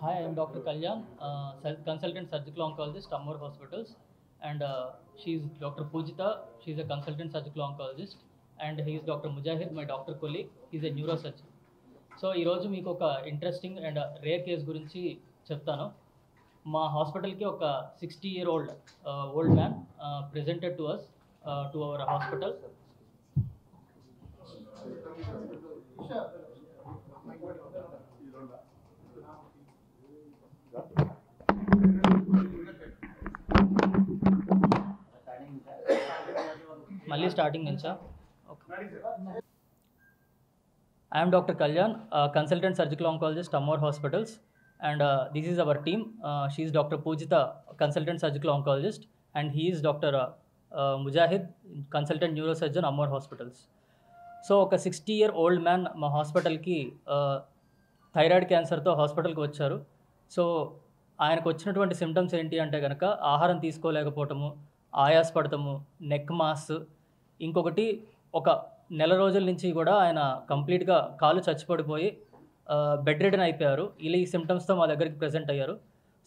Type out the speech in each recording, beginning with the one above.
Hi, I am Dr. Kalyan, consultant surgical oncologist, Ammur Hospitals, and she's Dr. Pujita. She's a consultant surgical oncologist, and he is Dr. Mujahid, my doctor colleague. He's a neurosurgeon. So ఈరోజు మీకు ఒక interesting and rare case గురించి చెప్తాను. మా హాస్పిటల్కి ఒక 60-year-old old man presented to us to our hospital. మళ్ళీ starting నుంచా? Okay. I am Dr. Kalyan, consultant surgical oncologist, Ammur Hospitals, and this is our team. She is Dr. Pujita, consultant surgical oncologist, and he is Dr. Mujahid, consultant neurosurgeon, Ammur Hospitals. So ఒక 60-year-old man మా హాస్పిటల్కి thyroid క్యాన్సర్తో హాస్పిటల్కి వచ్చారు. So ఆయనకు వచ్చినటువంటి symptoms ఏంటి అంటే కనుక ఆహారం తీసుకోలేకపోవటము, ఆయాసపడటము, నెక్ మాస్, ఇంకొకటి ఒక నెల రోజుల నుంచి కూడా ఆయన కంప్లీట్గా కాలు చచ్చిపడిపోయి బెడ్ రిడన్ అయిపోయారు. ఇలా ఈ సిమ్టమ్స్తో మా దగ్గరికి ప్రెజెంట్ అయ్యారు.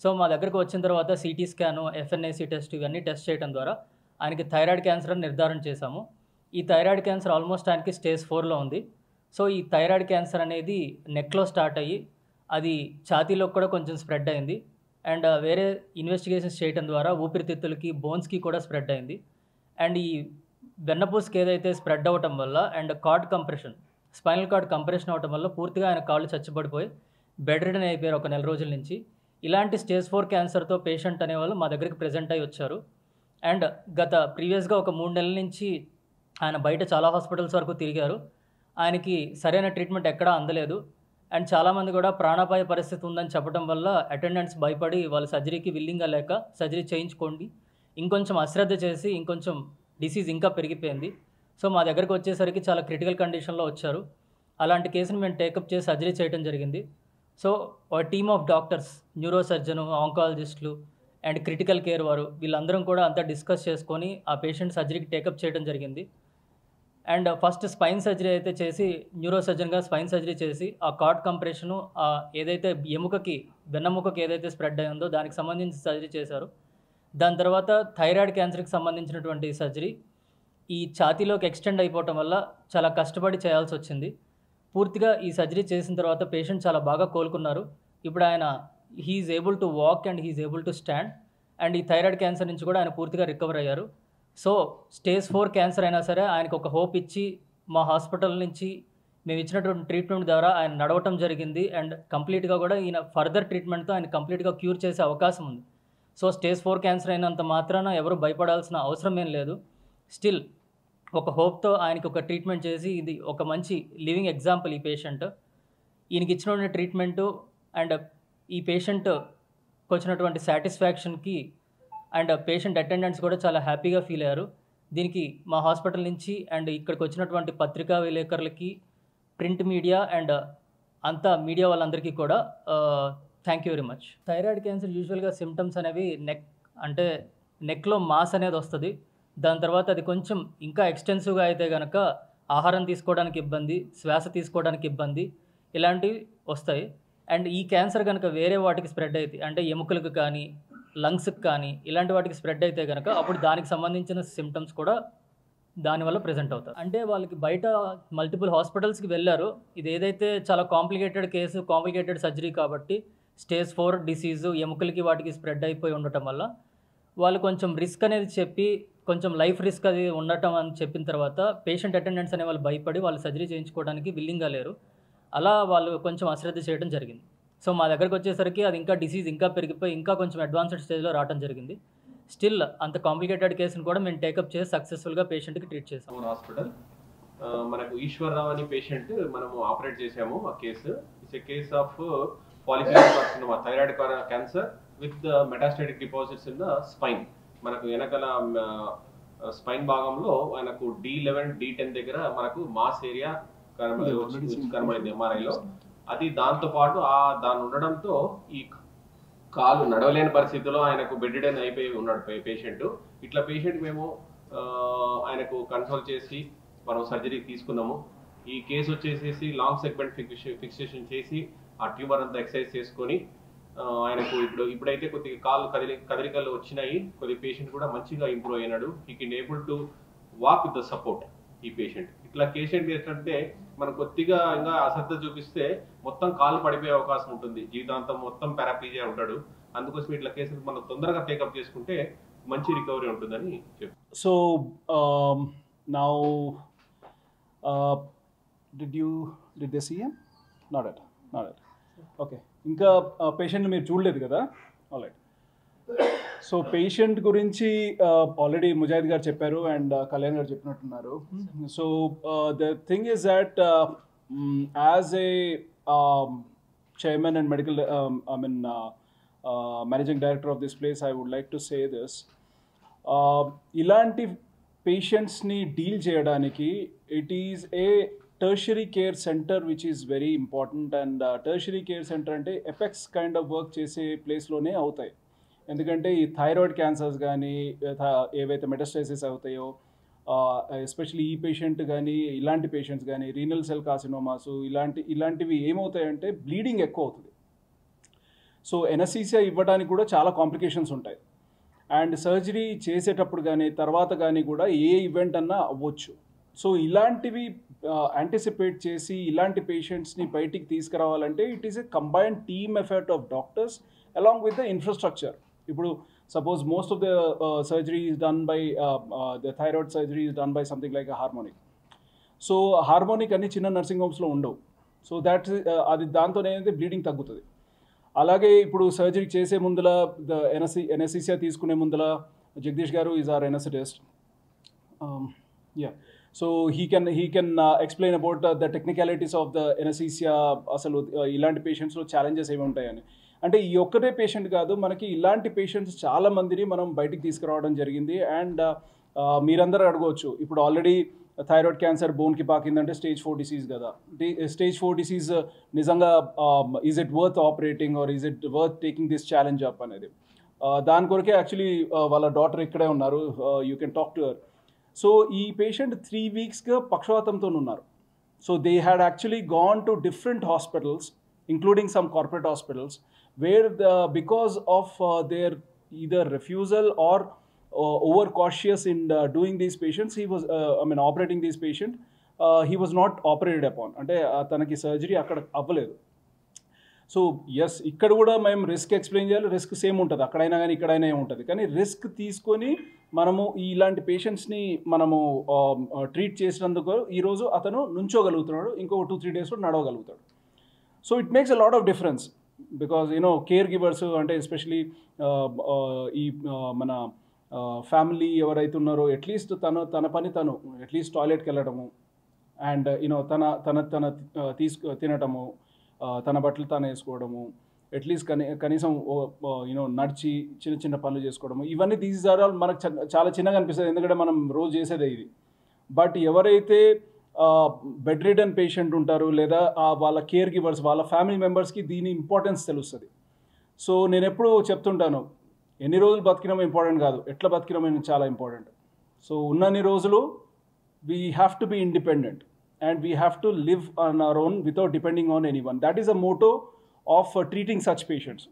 సో మా దగ్గరికి వచ్చిన తర్వాత సిటీ స్కాను, ఎఫ్ఎన్ఏసి టెస్ట్ ఇవన్నీ టెస్ట్ చేయడం ద్వారా ఆయనకి థైరాయిడ్ క్యాన్సర్ అని నిర్ధారణ చేశాము. ఈ థైరాయిడ్ క్యాన్సర్ ఆల్మోస్ట్ ఆయనకి స్టేజ్ 4లో ఉంది. సో ఈ థైరాయిడ్ క్యాన్సర్ అనేది నెక్లో స్టార్ట్ అయ్యి అది ఛాతీలోకి కూడా కొంచెం స్ప్రెడ్ అయింది. అండ్ వేరే ఇన్వెస్టిగేషన్స్ చేయడం ద్వారా ఊపిరితిత్తులకి, బోన్స్కి కూడా స్ప్రెడ్ అయింది. అండ్ ఈ వెన్నపూసకి ఏదైతే స్ప్రెడ్ అవ్వటం వల్ల and card compression, spinal cord compression అవ్వటం వల్ల పూర్తిగా ఆయన కాళ్ళు చచ్చిపడిపోయి బెడ్ రిడన్ అయిపోయారు ఒక నెల రోజుల నుంచి. ఇలాంటి స్టేజ్ 4 క్యాన్సర్తో పేషెంట్ అనేవాళ్ళు మా దగ్గరికి ప్రెజెంట్ అయ్యి వచ్చారు. అండ్ ప్రీవియస్గా ఒక 3 నెలల నుంచి ఆయన బయట చాలా హాస్పిటల్స్ వరకు తిరిగారు. ఆయనకి సరైన ట్రీట్మెంట్ ఎక్కడా అందలేదు. అండ్ చాలామంది కూడా ప్రాణాపాయ పరిస్థితి ఉందని చెప్పడం వల్ల అటెండెంట్స్ భయపడి వాళ్ళు సర్జరీకి విల్లింగ్గా లేక సర్జరీ చేయించుకోండి, ఇంకొంచెం అశ్రద్ధ చేసి ఇంకొంచెం డిసీజ్ ఇంకా పెరిగిపోయింది. సో మా దగ్గరకు వచ్చేసరికి చాలా క్రిటికల్ కండిషన్లో వచ్చారు. అలాంటి కేసుని మేము టేకప్ చేసి సర్జరీ చేయడం జరిగింది. సో ఒక team of doctors, neurosurgeon, ఆంకాలజిస్టులు అండ్ క్రిటికల్ కేర్ వారు వీళ్ళందరం కూడా అంతా డిస్కస్ చేసుకొని ఆ పేషెంట్ సర్జరీకి టేకప్ చేయడం జరిగింది. అండ్ ఫస్ట్ స్పైన్ సర్జరీ అయితే చేసి, న్యూరో సర్జన్గా స్పైన్ సర్జరీ చేసి ఆ కార్డ్ కంప్రెషను ఏదైతే ఎముకకి, వెన్నెముకకి ఏదైతే స్ప్రెడ్ అయిందో దానికి సంబంధించి సర్జరీ చేశారు. దాని తర్వాత థైరాయిడ్ క్యాన్సర్కి సంబంధించినటువంటి సర్జరీ ఈ ఛాతీలోకి ఎక్స్టెండ్ అయిపోవటం వల్ల చాలా కష్టపడి చేయాల్సి వచ్చింది. పూర్తిగా ఈ సర్జరీ చేసిన తర్వాత పేషెంట్ చాలా బాగా కోలుకున్నారు. ఇప్పుడు ఆయన he's able to walk and he's able to stand. And ఈ థైరాయిడ్ క్యాన్సర్ నుంచి కూడా ఆయన పూర్తిగా రికవర్ అయ్యారు. సో స్టేజ్ 4 క్యాన్సర్ అయినా సరే ఆయనకు ఒక హోప్ ఇచ్చి మా హాస్పిటల్ నుంచి మేము ఇచ్చినటువంటి ట్రీట్మెంట్ ద్వారా ఆయన నడవటం జరిగింది. అండ్ కంప్లీట్గా కూడా ఈయన ఫర్దర్ ట్రీట్మెంట్తో ఆయన కంప్లీట్గా క్యూర్ చేసే అవకాశం ఉంది. సో స్టేజ్ 4 క్యాన్సర్ అయినంత మాత్రాన ఎవరు భయపడాల్సిన అవసరం ఏం లేదు. స్టిల్ ఒక హోప్తో ఆయనకి ఒక ట్రీట్మెంట్ చేసి, ఇది ఒక మంచి లివింగ్ ఎగ్జాంపుల్ ఈ పేషెంట్. ఈయనకి ఇచ్చిన ట్రీట్మెంటు అండ్ ఈ పేషెంట్కి వచ్చినటువంటి సాటిస్ఫాక్షన్కి అండ్ పేషెంట్ అటెండెంట్స్ కూడా చాలా హ్యాపీగా ఫీల్ అయ్యారు. దీనికి మా హాస్పిటల్ నుంచి అండ్ ఇక్కడికి వచ్చినటువంటి పత్రికా విలేకరులకి, ప్రింట్ మీడియా అండ్ అంతా మీడియా వాళ్ళందరికీ కూడా thank you very much. Thyroid cancer యూజువల్గా సిమ్టమ్స్ అనేవి నెక్లో మాస్ అనేది వస్తుంది. దాని తర్వాత అది కొంచెం ఇంకా ఎక్స్టెన్సివ్గా అయితే కనుక ఆహారం తీసుకోవడానికి ఇబ్బంది, శ్వాస తీసుకోవడానికి ఇబ్బంది, ఇలాంటివి వస్తాయి. అండ్ ఈ క్యాన్సర్ కనుక వేరే వాటికి స్ప్రెడ్ అయితే, అంటే ఎముకలకు కానీ లంగ్స్కి కానీ ఇలాంటి వాటికి స్ప్రెడ్ అయితే కనుక అప్పుడు దానికి సంబంధించిన సిమ్టమ్స్ కూడా దానివల్ల ప్రెజెంట్ అవుతారు. అంటే వాళ్ళకి బయట మల్టిపుల్ హాస్పిటల్స్కి వెళ్ళారు. ఇది ఏదైతే చాలా కాంప్లికేటెడ్ కేసు, కాంప్లికేటెడ్ సర్జరీ కాబట్టి స్టేజ్ 4 డిసీజు ఎముకలకి వాటికి స్ప్రెడ్ అయిపోయి ఉండటం వల్ల వాళ్ళు కొంచెం రిస్క్ అనేది చెప్పి, కొంచెం లైఫ్ రిస్క్ అది ఉండటం అని చెప్పిన తర్వాత పేషెంట్ అటెండెంట్స్ అనే వాళ్ళు భయపడి వాళ్ళు సర్జరీ చేయించుకోవడానికి విల్లింగ్గా లేరు. అలా వాళ్ళు కొంచెం అశ్రద్ధ చేయడం జరిగింది. సో మా దగ్గరకు వచ్చేసరికి అది ఇంకా డిసీజ్ ఇంకా పెరిగిపోయి ఇంకా కొంచెం అడ్వాన్స్డ్ స్టేజ్లో రావడం జరిగింది. స్టిల్ అంత కాంప్లికేటెడ్ కేసును కూడా మేము టేకప్ చేసి సక్సెస్ఫుల్గా పేషెంట్కి ట్రీట్ చేసాము. హాస్పిటల్ మనకు ఈశ్వర్రావు అని పేషెంట్ మనము ఆపరేట్ చేసాము. ఆ case it's a case of polycystic carcinoma, thyroid cancer with metastatic deposits in the spine. మనకు వెనకాల స్పైన్ భాగంలో మనకు D11, D10 దగ్గర మనకు మాస్ ఏరియా కనబడింది ఎంఆర్ఐలో. అది దాంతో పాటు దాని ఉండడంతో ఈ కాలు నడవలేని పరిస్థితిలో ఆయనకు బెడ్ రిడన్ అయిపోయి ఉన్నాడు పేషెంట్. ఇట్లా పేషెంట్ మేము ఆయనకు కన్సల్ట్ చేసి మనం సర్జరీ తీసుకున్నాము. ఈ కేసు వచ్చేసేసి లాంగ్ సెగ్మెంట్ ఫిక్సేషన్ చేసి ఆ ట్యూమర్ అంతా ఎక్సైజ్ చేసుకొని ఆయనకు ఇప్పుడైతే కొద్దిగా కాళ్ళు కదలికలు వచ్చినాయి, కొద్దిగా పేషెంట్ కూడా మంచిగా ఇంప్రూవ్ అయినాడు. He can able to walk with the support. ఈ పేషెంట్ ఇట్లా పేషెంట్ ఏంటంటే మనం కొద్దిగా ఇంకా అశ్రద్ధ చూపిస్తే మొత్తం కాలు పడిపోయే అవకాశం ఉంటుంది, జీవితాంతం మొత్తం పారాప్లీజియా ఉంటాడు. అందుకోసం ఇట్లా కేసులు మనం తొందరగా టేకప్ చేసుకుంటే మంచి రికవరీ ఉంటుందని చెప్పు. So now did they see him? Not yet. Okay. ఇంకా పేషెంట్ మీరు చూడలేదు కదా? ఆల్రైట్. సో పేషెంట్ గురించి ఆల్రెడీ ముజాహిద్ గారు చెప్పారు అండ్ కళ్యాణ్ గారు చెప్పినట్టున్నారు. So the thing is that as a chairman and medical managing director of this place, I would like to say this. ఇలాంటి పేషెంట్స్ని deal చేయడానికి it is a tertiary care centre which is very important. And tertiary care centre అంటే apex kind of work చేసే ప్లేస్లోనే అవుతాయి. ఎందుకంటే ఈ thyroid cancers కానీ ఏవైతే మెటాస్టైసిస్ అవుతాయో, ఎస్పెషల్లీ ఈ పేషెంట్ కానీ ఇలాంటి పేషెంట్స్ కానీ రీనల్ సెల్ కార్సినోమాస్ ఇలాంటివి ఏమవుతాయంటే బ్లీడింగ్ ఎక్కువ అవుతుంది. సో ఎనస్థీసియా ఇవ్వడానికి కూడా చాలా కాంప్లికేషన్స్ ఉంటాయి. అండ్ సర్జరీ చేసేటప్పుడు కానీ తర్వాత కానీ కూడా ఏ ఈవెంట్ అన్నా అవ్వచ్చు. సో ఇలాంటివి యాంటిసిపేట్ చేసి ఇలాంటి పేషెంట్స్ని బయటికి తీసుకురావాలంటే it is a combined team effort of doctors along with the infrastructure. ఇప్పుడు suppose most of the surgery is done by the thyroid surgery is done by something like harmonic. So harmonic అన్ని చిన్న nursing హోమ్స్లో ఉండవు. So అది దాంతోనే bleeding తగ్గుతుంది. అలాగే ఇప్పుడు surgery చేసే ముందల ద ఎనస్థీసియా తీసుకునే ముందల Jagdish garu is our anaesthetist. So he can explain about the technicalities of the anaesthesia. అసలు ఇలాంటి పేషెంట్స్లో ఛాలెంజెస్ ఏమి ఉంటాయని. అంటే ఈ ఒక్కటే పేషెంట్ కాదు, మనకి ఇలాంటి పేషెంట్స్ చాలా మందిని మనం బయటికి తీసుకురావడం జరిగింది. అండ్ మీరందరూ అడగవచ్చు, ఇప్పుడు ఆల్రెడీ థైరాయిడ్ క్యాన్సర్ బోన్కి పాకిందంటే స్టేజ్ 4 డిసీజ్ కదా. స్టేజ్ 4 డిసీజ్ నిజంగా is it worth operating or is it worth taking this challenge up అనేది. దాని కొరకే యాక్చువల్లీ వాళ్ళ డాటర్ ఇక్కడే ఉన్నారు, you can talk to her. So ఈ పేషెంట్ 3 వీక్స్గా పక్షవాతంతో ఉన్నారు. So they had actually gone to different hospitals including some corporate hospitals where because of their either refusal or over cautious in doing these patients, he was operating these patient, he was not operated upon. అంటే తనకి surgery అక్కడ అవ్వలేదు. So yes, ఇక్కడ కూడా మేము risk explain చేయాలి. Risk same ఉంటుంది అక్కడైనా కానీ ఇక్కడైనా ఉంటుంది. కానీ రిస్క్ తీసుకొని మనము ఇలాంటి పేషెంట్స్ని మనము ట్రీట్ చేసినందుకు ఈరోజు అతను నుంచోగలుగుతున్నాడు, ఇంకో 2-3 డేస్లో నడవగలుగుతాడు. So it makes a lot of difference because caregivers అంటే ఎస్పెషలీ ఈ మన ఫ్యామిలీ ఎవరైతే ఉన్నారో అట్లీస్ట్ తన పని తను అట్లీస్ట్ టాయిలెట్కి వెళ్ళడము అండ్ తన తినటము, తన బట్టలు తాను వేసుకోవడము, అట్లీస్ట్ కనీసం నడిచి చిన్న చిన్న పనులు చేసుకోవడము, ఇవన్నీ దీస్ ఆర్ ఆల్ మనకు చాలా చిన్నగా అనిపిస్తుంది ఎందుకంటే మనం రోజు చేసేదే ఇది. బట్ ఎవరైతే బెడ్ రిడన్ పేషెంట్ ఉంటారో లేదా వాళ్ళ కేర్ గివర్స్ వాళ్ళ ఫ్యామిలీ మెంబర్స్కి దీని ఇంపార్టెన్స్ తెలుస్తుంది. సో నేను ఎప్పుడు చెప్తుంటాను, ఎన్ని రోజులు బతికినామో ఇంపార్టెంట్ కాదు, ఎట్లా బతికినామో చాలా ఇంపార్టెంట్. సో ఉన్నన్ని రోజులు we have to be independent and we have to live on our own without depending on anyone. That is a motto of treating such patients.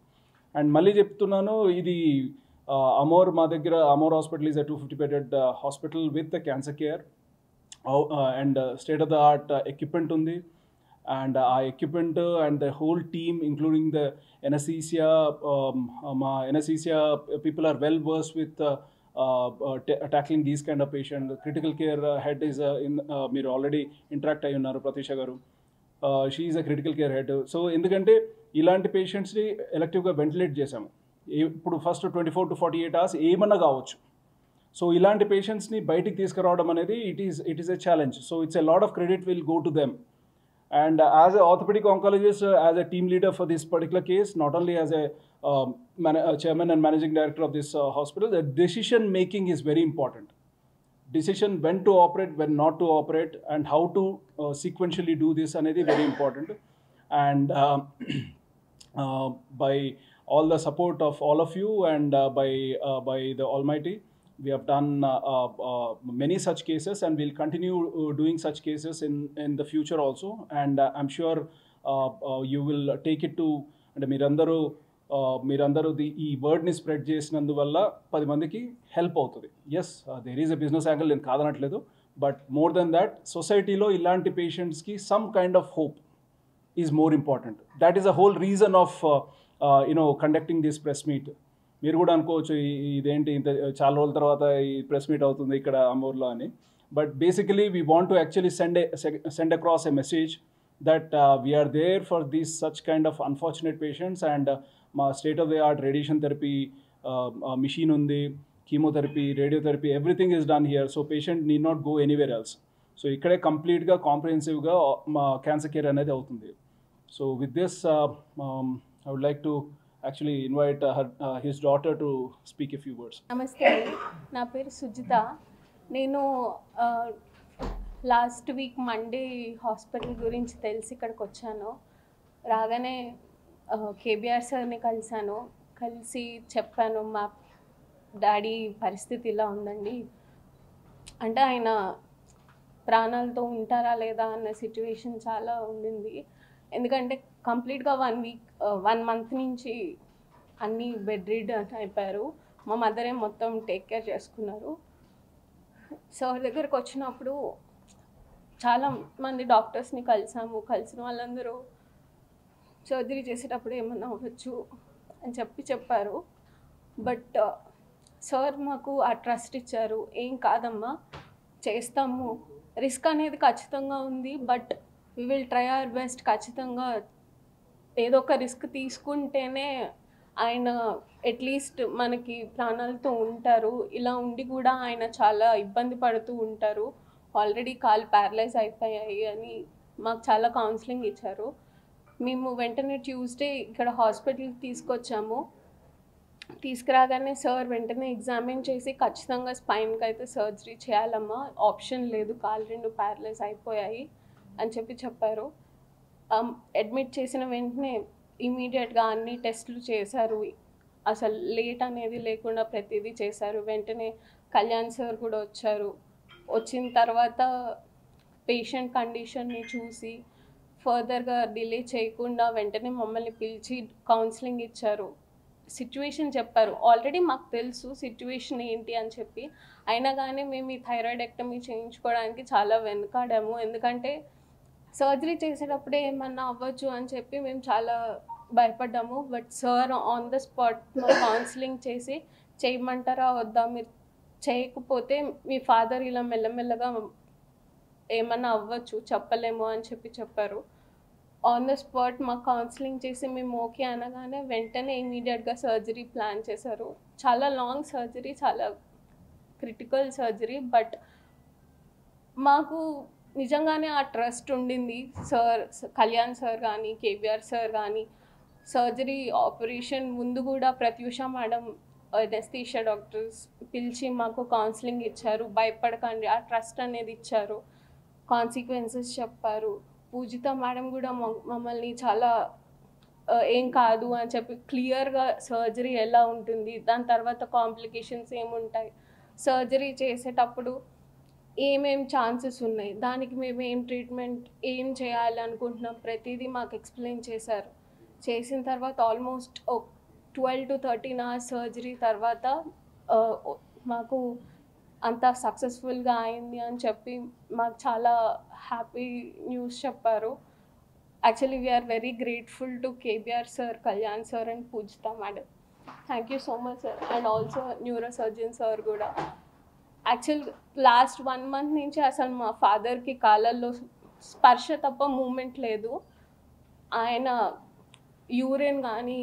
And మళ్ళీ చెప్తున్నాను, ఇది మా దగ్గర Amor hospital is a 250-bedded hospital with cancer care and state of the art equipment ఉంది. And equipment and the whole team including the anesthesia, anesthesia people are well versed with tackling these kind of patients. Critical care head is మీరు already interact అయ్యి ఉన్నారు ప్రతీష గారు, she is a critical care head. So ఎందుకంటే ఇలాంటి పేషెంట్స్ని ఎలెక్టివ్గా ventilate చేసాము. ఇప్పుడు first 24 to 48 hours ఏమన్నా కావచ్చు. సో ఇలాంటి పేషెంట్స్ని బయటికి తీసుకురావడం అనేది it is a challenge. So it's a lot of credit will go to them. And as an orthopedic oncologist, as a team leader for this particular case, not only as a chairman and managing director of this hospital, the decision making is very important. Decision when to operate, when not to operate, and how to sequentially do this anedi very important. And by all the support of all of you and by the Almighty, we have done many such cases and we'll continue doing such cases in the future also. And I'm sure you will take it to, and మీరందరూ మీరందరూ ఈ వర్డ్ని spread చేసినందువల్ల 10 మందికి help అవుతుంది. Yes, there is a business angle, నేను కాదనట్లేదు. But more than that, సొసైటీలో ఇలాంటి పేషెంట్స్కి some kind of hope is more important. That is a whole reason of conducting this press meet. మీరు కూడా అనుకోవచ్చు ఇదేంటి ఇంత చాలా రోజుల తర్వాత ఈ ప్రెస్ మీట్ అవుతుంది ఇక్కడ అమూర్లో అని. But basically we want to actually send across a message that we are there for these such kind of unfortunate patients, and మా state of the art radiation therapy machine undi, chemotherapy, radiotherapy, everything is done here, so patient need not go anywhere else. So ikkade complete ga comprehensive ga ma cancer care anedi avutundi. So with this I would like to actually invite his daughter to speak a few words. నమస్తే, నా పేరు సుజిత. నేను last week Monday hospital గురించి తెలిసి ఇక్కడికి వచ్చాను. రాగానే KBR సార్ని కలిసి చెప్పాను, మా డాడీ పరిస్థితి ఇలా ఉందండి అంటే, ఆయన ప్రాణాలతో ఉంటారా లేదా అన్న సిచ్యువేషన్ చాలా ఉండింది. ఎందుకంటే కంప్లీట్గా 1 మంత్ నుంచి అన్నీ బెడ్ రీడ్ అయిపోయారు. మా మదరే మొత్తం టేక్ కేర్ చేసుకున్నారు. సార్ దగ్గరకు వచ్చినప్పుడు చాలా మంది డాక్టర్స్ని కలిసిన వాళ్ళందరూ సర్జరీ చేసేటప్పుడు ఏమన్నా అవ్వచ్చు అని చెప్పారు. బట్ సార్ మాకు ఆ ట్రస్ట్ ఇచ్చారు. ఏం కాదమ్మా, చేస్తాము, రిస్క్ అనేది ఖచ్చితంగా ఉంది, but we will try our best. ఖచ్చితంగా ఏదో ఒక రిస్క్ తీసుకుంటేనే ఆయన అట్లీస్ట్ మనకి ప్రాణాలతో ఉంటారు. ఇలా ఉండి కూడా ఆయన చాలా ఇబ్బంది పడుతూ ఉంటారు. ఆల్రెడీ కాలు ప్యారలైజ్ అయిపోయాయి అని మాకు చాలా కౌన్సిలింగ్ ఇచ్చారు. మేము వెంటనే ట్యూస్డే ఇక్కడ హాస్పిటల్కి తీసుకొచ్చాము. తీసుకురాగానే సార్ వెంటనే ఎగ్జామిన్ చేసి ఖచ్చితంగా స్పైన్కి అయితే సర్జరీ చేయాలమ్మా, ఆప్షన్ లేదు, కాలు 2 ప్యారలైజ్ అయిపోయాయి అని చెప్పారు. అడ్మిట్ చేసిన వెంటనే ఇమీడియట్గా అన్ని టెస్టులు చేశారు. అసలు లేట్ అనేది లేకుండా ప్రతిదీ చేశారు. వెంటనే కళ్యాణ్ సార్ కూడా వచ్చారు. వచ్చిన తర్వాత పేషెంట్ కండిషన్ని చూసి ఫర్దర్గా డిలే చేయకుండా వెంటనే మమ్మల్ని పిలిచి కౌన్సిలింగ్ ఇచ్చారు. సిచ్యువేషన్ చెప్పారు. ఆల్రెడీ మాకు తెలుసు సిచ్యువేషన్ ఏంటి అని చెప్పి, అయినా కానీ మేము ఈ థైరాయిడెక్టమీ చేయించుకోవడానికి చాలా వెనుకాడాము. ఎందుకంటే సర్జరీ చేసేటప్పుడే ఏమన్నా అవ్వచ్చు అని చెప్పి మేము చాలా భయపడ్డాము. But sir on the spot counselling చేసి చేయమంటారా వద్దా, మీరు చేయకపోతే మీ ఫాదర్ ఇలా మెల్లమెల్లగా ఏమన్నా అవ్వచ్చు, చెప్పలేము అని చెప్పారు. ఆన్ ద స్పాట్ మాకు కౌన్సిలింగ్ చేసి మేము ఓకే అనగానే వెంటనే ఇమీడియట్గా సర్జరీ ప్లాన్ చేశారు. చాలా లాంగ్ సర్జరీ, చాలా క్రిటికల్ సర్జరీ. బట్ మాకు నిజంగానే ఆ ట్రస్ట్ ఉండింది. సార్, కళ్యాణ్ సార్ కానీ, కేబీఆర్ సార్ కానీ, సర్జరీ ఆపరేషన్ ముందు కూడా ప్రత్యూష మేడం ఎనస్థీషియా డాక్టర్స్ పిలిచి మాకు కౌన్సిలింగ్ ఇచ్చారు. భయపడకండి, ఆ ట్రస్ట్ అనేది ఇచ్చారు. కాన్సిక్వెన్సెస్ చెప్పారు. పూజిత మేడం కూడా మమ్మల్ని చాలా ఏం కాదు అని చెప్పి క్లియర్గా సర్జరీ ఎలా ఉంటుంది, దాని తర్వాత కాంప్లికేషన్స్ ఏముంటాయి, సర్జరీ చేసేటప్పుడు ఏమేం ఛాన్సెస్ ఉన్నాయి, దానికి మేము ఏం ట్రీట్మెంట్ ఏం చేయాలి అనుకుంటున్నాం, ప్రతిదీ మాకు ఎక్స్ప్లెయిన్ చేశారు. చేసిన తర్వాత ఆల్మోస్ట్ 12 to 13 hours సర్జరీ తర్వాత మాకు అంతా సక్సెస్ఫుల్గా అయింది అని చెప్పి మాకు చాలా హ్యాపీ న్యూస్ చెప్పారు. Actually we're very grateful to KBR sir, Kalyan sir and Poojitha madam. Thank you so much sir. And also neurosurgeon sir కూడా. యాక్చువల్ లాస్ట్ 1 month నుంచి అసలు మా ఫాదర్కి కాళ్ళల్లో స్పర్శ తప్ప మూమెంట్ లేదు. ఆయన యూరిన్ కానీ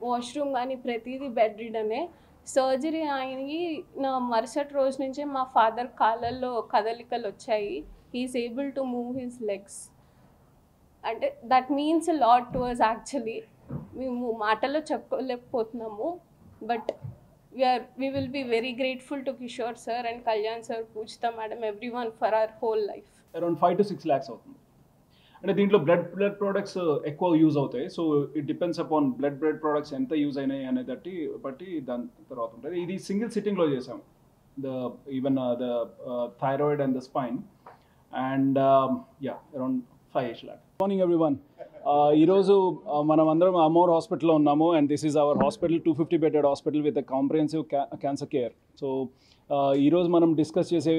వాష్రూమ్ కానీ ప్రతిదీ బెడ్ రీడనే. సర్జరీ అయ్యి నా మరుసటి రోజు నుంచే మా ఫాదర్ కాళ్ళల్లో కదలికలు వచ్చాయి. He is able to move his legs. అంటే that means lot to us. Actually మేము మాటల్లో చెప్పుకోలేకపోతున్నాము. But we will be very grateful to Kishore sir and Kalyan sir, Pujita madam, everyone for our whole life. Around 5 to 6 lakhs అవుతుంది. అంటే దీంట్లో blood products ఎక్కువ use అవుతాయి. So it depends upon blood products ఎంత use అయినాయి అనే బట్టి దాని తర్వాత ఉంటుంది. ఇది సింగిల్ సిట్టింగ్లో చేసాం, even the thyroid and the spine, and around 5 lakh. Morning everyone. ఈరోజు మనం అందరం అమోర్ హాస్పిటల్లో ఉన్నాము and this is our hospital 250 bedded hospital with comprehensive cancer care. So ఈరోజు మనం డిస్కస్ చేసే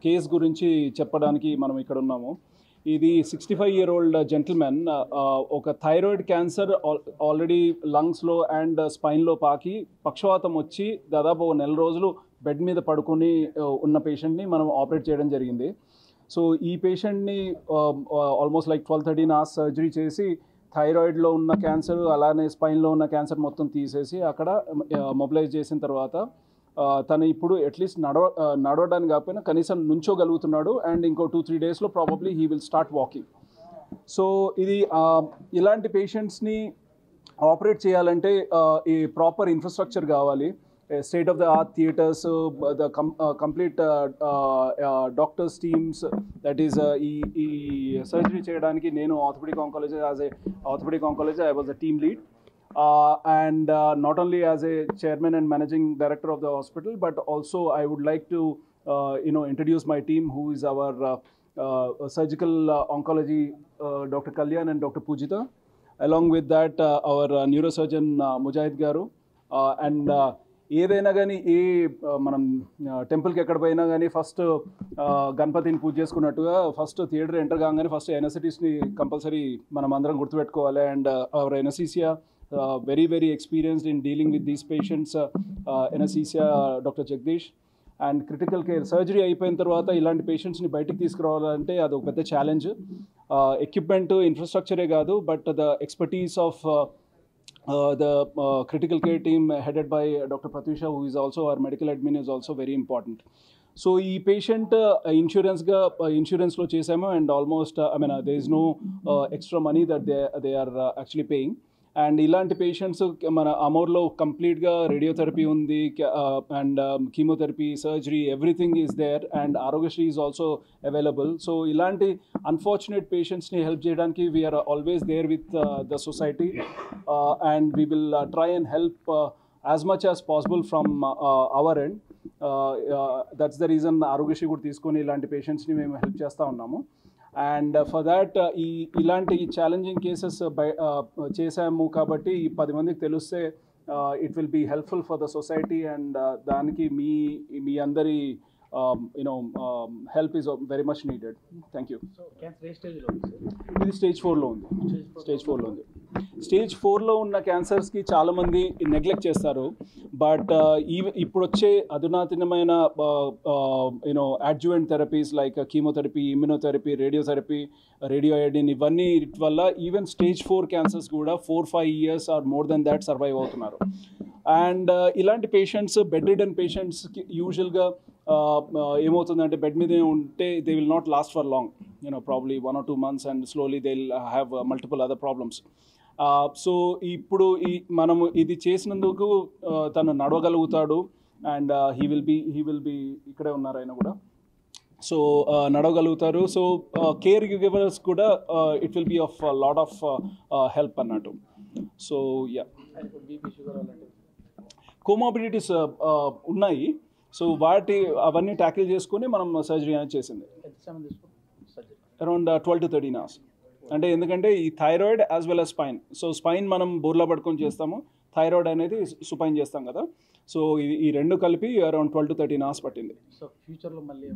కేస్ గురించి చెప్పడానికి మనం ఇక్కడ ఉన్నాము. ఇది 65-year-old జెంటిల్మెన్, ఒక థైరాయిడ్ క్యాన్సర్ ఆల్రెడీ లంగ్స్లో అండ్ స్పైన్లో పాకి పక్షవాతం వచ్చి దాదాపు 1 నెల రోజులు బెడ్ మీద పడుకొని ఉన్న పేషెంట్ని మనం ఆపరేట్ చేయడం జరిగింది. సో ఈ పేషెంట్ని ఆల్మోస్ట్ లైక్ 12-13 hours సర్జరీ చేసి థైరాయిడ్లో ఉన్న క్యాన్సర్ అలానే స్పైన్లో ఉన్న క్యాన్సర్ మొత్తం తీసేసి అక్కడ మొబిలైజ్ చేసిన తర్వాత తను ఇప్పుడు అట్లీస్ట్ నడవడానికి కాకపోయినా కనీసం నుంచోగలుగుతున్నాడు అండ్ ఇంకో 2-3 daysలో probably he will start walking. So ఇది ఇలాంటి పేషెంట్స్ని ఆపరేట్ చేయాలంటే ఈ ప్రాపర్ ఇన్ఫ్రాస్ట్రక్చర్ కావాలి. State of the art theatres, the complete doctors teams, that is ఈ సర్జరీ చేయడానికి నేను orthopaedic oncology, as a orthopaedic oncology I was the team lead. And not only as a chairman and managing director of the hospital, but also I would like to introduce my team, who is our surgical oncology Dr. Kalyan and Dr. Pujita. Along with that our neurosurgeon Mujahid Garu, and ఏదైనా కానీ మనం టెంపుల్కి ఎక్కడ పోయినా కానీ first గణపతిని పూజ చేసుకున్నట్టుగా first theatre enter కాగానే ఫస్ట్ ఎనస్థెటిస్ట్ని కంపల్సరీ మనం అందరం గుర్తుపెట్టుకోవాలి. And hour anaesthesia very experienced in dealing with these patients, anesthesia Dr. Jagdish, and critical care surgery అయిపోయిన తర్వాత ఇలాంటి పేషెంట్స్ని బయటికి తీసుకురావాలంటే అది ఒక పెద్ద ఛాలెంజ్. ఎక్విప్మెంట్ ఇన్ఫ్రాస్ట్రక్చరే కాదు, but the expertise of the critical care team headed by Dr. Pratyusha, who is also our medical admin, is also very important. So ఈ పేషెంట్ ఇన్సూరెన్స్లో చేసాము and almost there is no extra money that they are actually paying. And ఇలాంటి patients మన అమోర్లో కంప్లీట్గా radiotherapy ఉంది and chemotherapy, surgery, everything is there and Aarogyasri is also available. So ఇలాంటి unfortunate పేషెంట్స్ని హెల్ప్ చేయడానికి we're always there with the society and we will try and help as much as possible from our end. That's the reason Aarogyasri కూడా తీసుకొని ఇలాంటి పేషెంట్స్ని మేము help చేస్తూ ఉన్నాము. అండ్ ఫర్ దాట్ ఇలాంటి ఛాలెంజింగ్ కేసెస్ చేసాము కాబట్టి ఈ 10 మందికి తెలిస్తే it will be helpful for the society and దానికి మీ అందరి help is very much needed. Thank you. ఇది స్టేజ్ 4లో ఉంది. స్టేజ్ 4లో ఉన్న క్యాన్సర్స్కి చాలామంది నెగ్లెక్ట్ చేస్తారు. బట్ ఇప్పుడు వచ్చే అధునాతనమైన adjuvant therapies like chemotherapy, immunotherapy, radiotherapy, radioiodine, ఇవన్నీ వల్ల ఈవెన్ స్టేజ్ 4 క్యాన్సర్స్ కూడా 4-5 years or more than that survive అవుతున్నారు. అండ్ ఇలాంటి పేషెంట్స్, బెడ్ రిడన్ పేషెంట్స్కి యూజువల్గా ఏమవుతుందంటే బెడ్ మీద ఉంటే they will not last for long, probably 1 or 2 months, and slowly they will have multiple other problems. So ఇప్పుడు మనము ఇది చేసినందుకు తను నడవగలుగుతాడు అండ్ హీ విల్ బీ ఇక్కడే ఉన్నారు ఆయన కూడా. సో నడవగలుగుతారు. సో కేర్ గివర్స్ కూడా it will be of lot of help అన్నట్టు. సో యా, కోమార్బిడిటీస్ ఉన్నాయి. సో అవన్నీ ట్యాకిల్ చేసుకొని మనం సర్జరీ అనేది చేసింది. Around 12 to 13 hours. అంటే ఎందుకంటే ఈ thyroid as well as spine. So spine మనం బోర్లా పడుకొని చేస్తాము, థైరాయిడ్ అనేది సుపైన్ చేస్తాం కదా. సో ఈ రెండు కలిపి అరౌండ్ 12 to 13 hours పట్టింది. సో ఫ్యూచర్లో మళ్ళీ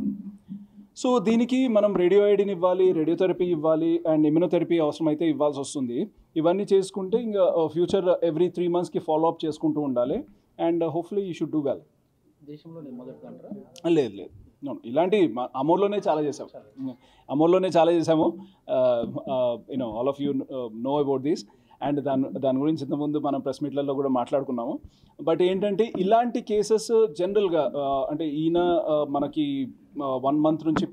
సో దీనికి మనం రేడియోఐడిన్ ఇవ్వాలి, రేడియోథెరపీ ఇవ్వాలి అండ్ ఇమ్యునోథెరపీ అవసరమైతే ఇవ్వాల్సి వస్తుంది. ఇవన్నీ చేసుకుంటే ఇంకా ఫ్యూచర్ ఎవ్రీ 3 monthsకి ఫాలో అప్ చేసుకుంటూ ఉండాలి and hopefully you should do well. దేశంలో లేదు ఇలాంటి అమోర్లోనే చాలా చేసాము. All of you know about this and దాని గురించి ఇంతకుముందు మనం ప్రెస్ మీట్లలో కూడా మాట్లాడుకున్నాము. బట్ ఏంటంటే ఇలాంటి కేసెస్ జనరల్గా అంటే ఈయన మనకి 1 month నుంచి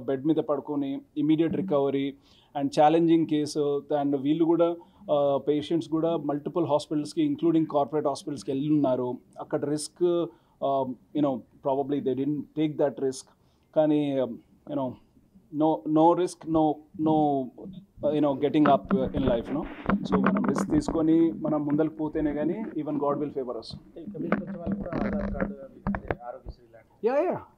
బెడ్ మీద పడుకొని immediate recovery and challenging case. And వీళ్ళు కూడా పేషెంట్స్ కూడా మల్టిపుల్ హాస్పిటల్స్కి ఇంక్లూడింగ్ కార్పొరేట్ హాస్పిటల్స్కి వెళ్ళి ఉన్నారు. అక్కడ risk probably they didn't take that risk, కానీ no risk, no getting up in life, so మనం రిస్క్ తీసుకొని మనం ముందరికి పోతేనే కానీ even God will favour us. వచ్చే వాళ్ళు కూడా ఆధార్ కార్డు, ఆరోగ్యశ్రీ లాంటి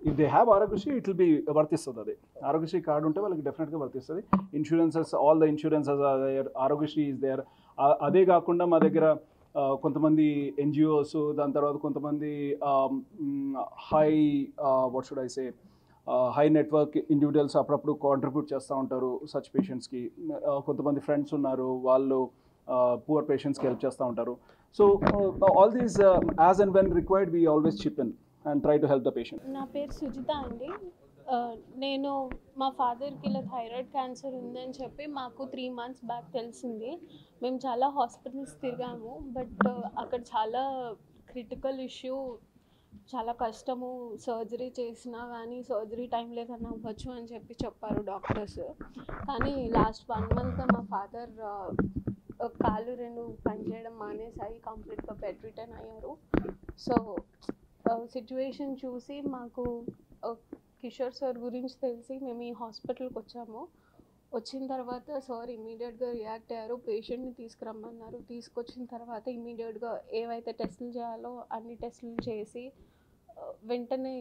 if they have Aarogyasri it will be వర్తిస్తుంది. అది ఆరోగ్యశ్రీ కార్డు ఉంటే వాళ్ళకి డెఫినెట్గా వర్తిస్తుంది. Insurances, all the insurances are there, Aarogyasri is there. అదే కాకుండా మా దగ్గర కొంతమంది ఎన్జిఓస్, దాని తర్వాత కొంతమంది high what should I say high network individuals అప్పుడప్పుడు కాంట్రిబ్యూట్ చేస్తూ ఉంటారు సచ్ పేషెంట్స్కి. కొంతమంది ఫ్రెండ్స్ ఉన్నారు, వాళ్ళు పూర్ పేషెంట్స్కి హెల్ప్ చేస్తూ ఉంటారు. So all these as and when required we always chip in and try to help the patient. నా పేరు సుజిత అండి. నేను మా ఫాదర్కి ఇలా థైరాయిడ్ క్యాన్సర్ ఉందని చెప్పి మాకు 3 months బ్యాక్ తెలిసింది. మేము చాలా హాస్పిటల్స్ తిరిగాము, బట్ అక్కడ చాలా క్రిటికల్ ఇష్యూ, చాలా కష్టము, సర్జరీ చేసినా కానీ సర్జరీ టైం లేదని అవ్వచ్చు అని చెప్పారు డాక్టర్స్. కానీ లాస్ట్ 1 month మా ఫాదర్ కాళ్ళు 2 పనిచేయడం మానేసాయి, కంప్లీట్గా బెడ్ రిటర్న్ అయ్యారు. సో సిచ్యువేషన్ చూసి మాకు కిషోర్ సార్ గురించి తెలిసి మేము ఈ హాస్పిటల్కి వచ్చాము. వచ్చిన తర్వాత సార్ ఇమీడియట్గా రియాక్ట్ అయ్యారు, పేషెంట్ని తీసుకురమ్మన్నారు. తీసుకొచ్చిన తర్వాత ఇమీడియట్గా ఏవైతే టెస్టులు చేయాలో అన్ని టెస్టులు చేసి వెంటనే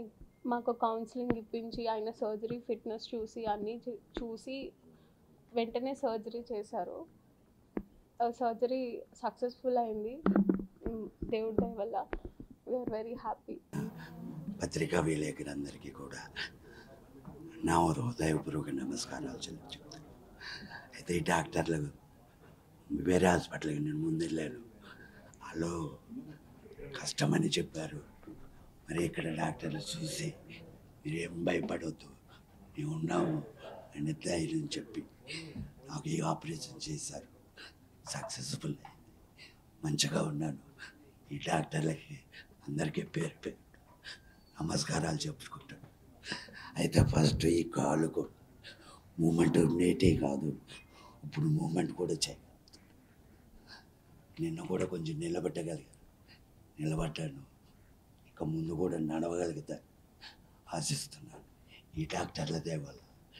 మాకు కౌన్సిలింగ్ ఇప్పించి ఆయన సర్జరీ ఫిట్నెస్ చూసి అన్నీ చూసి వెంటనే సర్జరీ చేశారు. సర్జరీ సక్సెస్ఫుల్ అయింది దేవుడి దయ వల్ల. We're very happy. పత్రికా విలేకరులందరికీ కూడా నా హృదయపూర్వక నమస్కారాలు చెప్తాను. అయితే ఈ డాక్టర్లు వేరే హాస్పిటల్కి నేను ముందు వెళ్ళాను, వాళ్ళు కష్టమని చెప్పారు. మరి ఇక్కడ డాక్టర్లు చూసి మీరేం భయపడవద్దు, మేము ఉన్నాము అని ధైర్యం చెప్పి నాకు ఈ ఆపరేషన్ చేశారు. సక్సెస్ఫుల్ అయింది, మంచిగా ఉన్నాను. ఈ డాక్టర్లకి అందరికీ పేరు నమస్కారాలు చెప్పుకుంటాను. అయితే ఫస్ట్ ఈ కాలుకు మూమెంట్ ఉండేటే కాదు, ఇప్పుడు మూమెంట్ కూడా చేయగలుగుతాను. నిన్న కూడా కొంచెం నిలబడ్డాను, ఇక ముందు కూడా నడవగలుగుతాను ఆశిస్తున్నాను ఈ డాక్టర్ల దయ వల్ల.